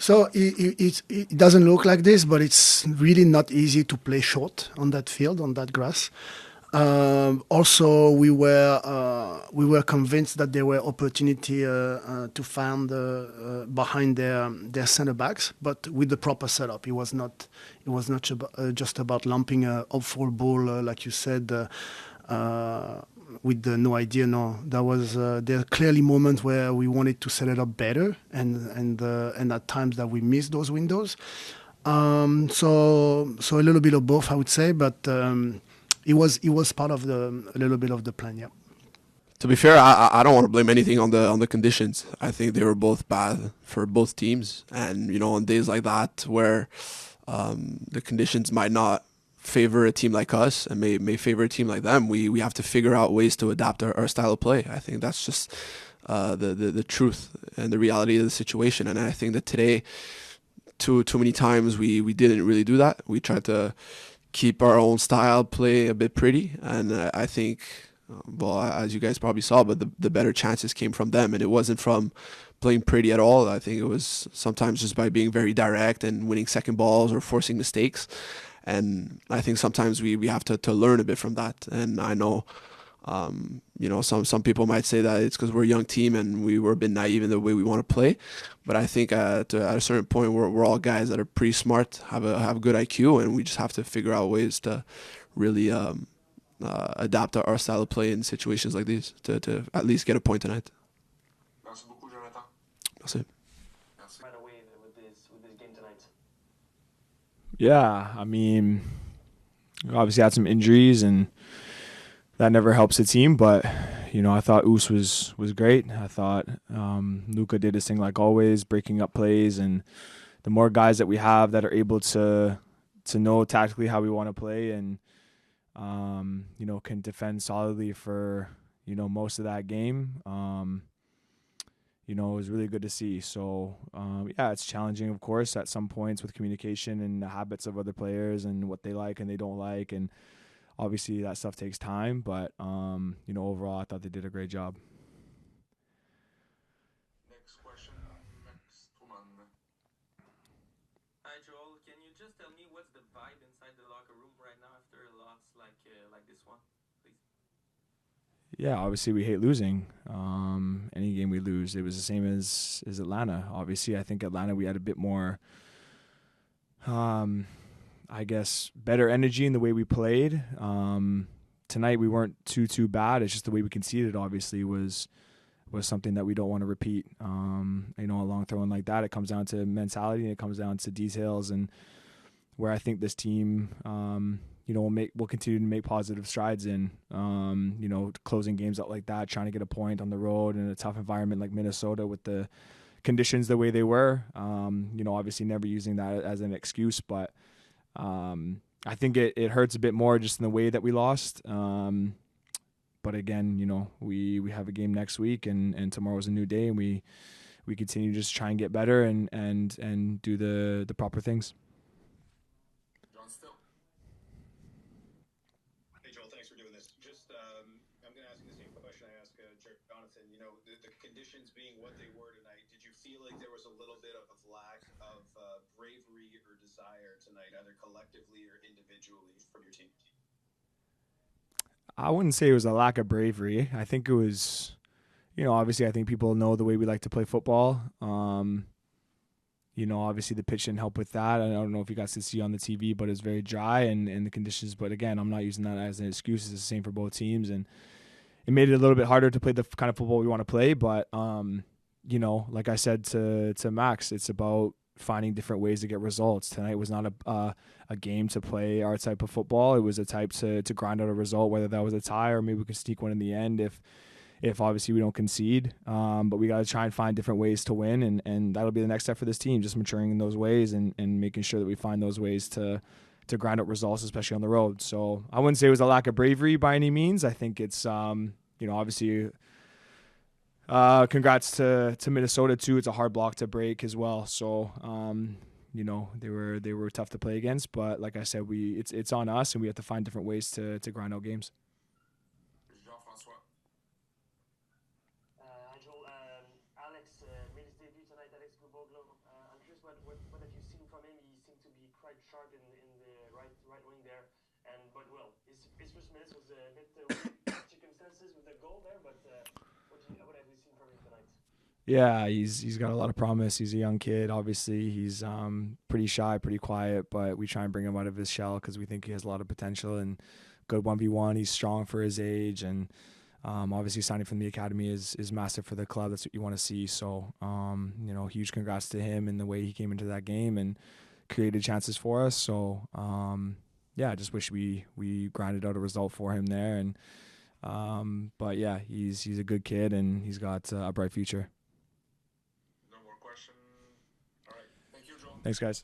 So it doesn't look like this, but it's really not easy to play short on that field, on that grass. Also, we were convinced that there were opportunity to find behind their center backs, but with the proper setup, it was not just about lumping a hopeful ball, like you said. With no idea. No, there are clearly moments where we wanted to set it up better, and at times that we missed those windows. So a little bit of both, I would say, but it was part of a little bit of the plan. Yeah. To be fair, I don't want to blame anything on the conditions. I think they were both bad for both teams, and on days like that where the conditions might not favor a team like us and may favor a team like them, we have to figure out ways to adapt our style of play. I think that's just the truth and the reality of the situation. And I think that today, too many times we didn't really do that. We tried to keep our own style play a bit pretty, and I think, well, as you guys probably saw, but the better chances came from them, and it wasn't from playing pretty at all. I think it was sometimes just by being very direct and winning second balls or forcing mistakes. And I think sometimes we have to learn a bit from that. And I know, some people might say that it's because we're a young team and we were a bit naive in the way we want to play. But I think at a certain point, we're all guys that are pretty smart, have a good IQ, and we just have to figure out ways to really adapt our style of play in situations like these to at least get a point tonight. Merci beaucoup, Jonathan. Merci. Right away with this game tonight. Yeah, I mean, obviously had some injuries, and that never helps the team. But I thought Oos was great. I thought Luca did his thing like always, breaking up plays, and the more guys that we have that are able to know tactically how we want to play and can defend solidly for most of that game. It was really good to see. So, it's challenging, of course, at some points with communication and the habits of other players and what they like and they don't like. And obviously that stuff takes time. But, overall, I thought they did a great job. Next question, Max Truman. Hi Joel, can you just tell me what's the vibe inside the locker room right now after a loss like this one, please? Yeah, obviously we hate losing. Any game we lose, it was the same as Atlanta. Obviously, I think Atlanta we had a bit more, I guess, better energy in the way we played. Tonight we weren't too bad. It's just the way we conceded. Obviously was something that we don't want to repeat. A long throw in like that, it comes down to mentality and it comes down to details, and where I think this team, we'll continue to make positive strides in, closing games out like that, trying to get a point on the road in a tough environment like Minnesota with the conditions the way they were. Obviously never using that as an excuse, but I think it hurts a bit more just in the way that we lost. But again, we have a game next week and tomorrow's a new day, and we continue to just try and get better and do the proper things. John Still. Hey Joel, thanks for doing this. Just I'm going to ask you the same question I asked Jonathan. The conditions being what they were tonight, did you feel like there was a little bit of lack of bravery or desire tonight, either collectively or individually, from your team? I wouldn't say it was a lack of bravery. I think it was, obviously I think people know the way we like to play football. Obviously the pitch didn't help with that. I don't know if you guys could see on the TV, but it's very dry and the conditions. But again, I'm not using that as an excuse. It's the same for both teams. And it made it a little bit harder to play the kind of football we want to play. But, like I said to Max, it's about finding different ways to get results. Tonight was not a game to play our type of football. It was a type to grind out a result, whether that was a tie or maybe we could sneak one in the end if obviously we don't concede. But we got to try and find different ways to win, and that'll be the next step for this team, just maturing in those ways and making sure that we find those ways to grind out results, especially on the road. So I wouldn't say it was a lack of bravery by any means. I think it's, obviously congrats to Minnesota too. It's a hard block to break as well. So, they were tough to play against, but like I said, it's on us and we have to find different ways to grind out games. Jean-François. Joel, Alex made his debut tonight. Alex Guboglo. I'm curious what quite sharp in the right wing there. But his first minutes was a bit circumstances with the goal there. But what have you seen from him tonight? Yeah, he's got a lot of promise. He's a young kid. Obviously, he's pretty shy, pretty quiet, but we try and bring him out of his shell because we think he has a lot of potential and good 1v1. He's strong for his age, and obviously signing from the academy is massive for the club. That's what you want to see. So, huge congrats to him and the way he came into that game and created chances for us. So, I just wish we grinded out a result for him there. And but yeah, he's a good kid and he's got a bright future. No more question. All right. Thank you, Joel. Thanks, guys.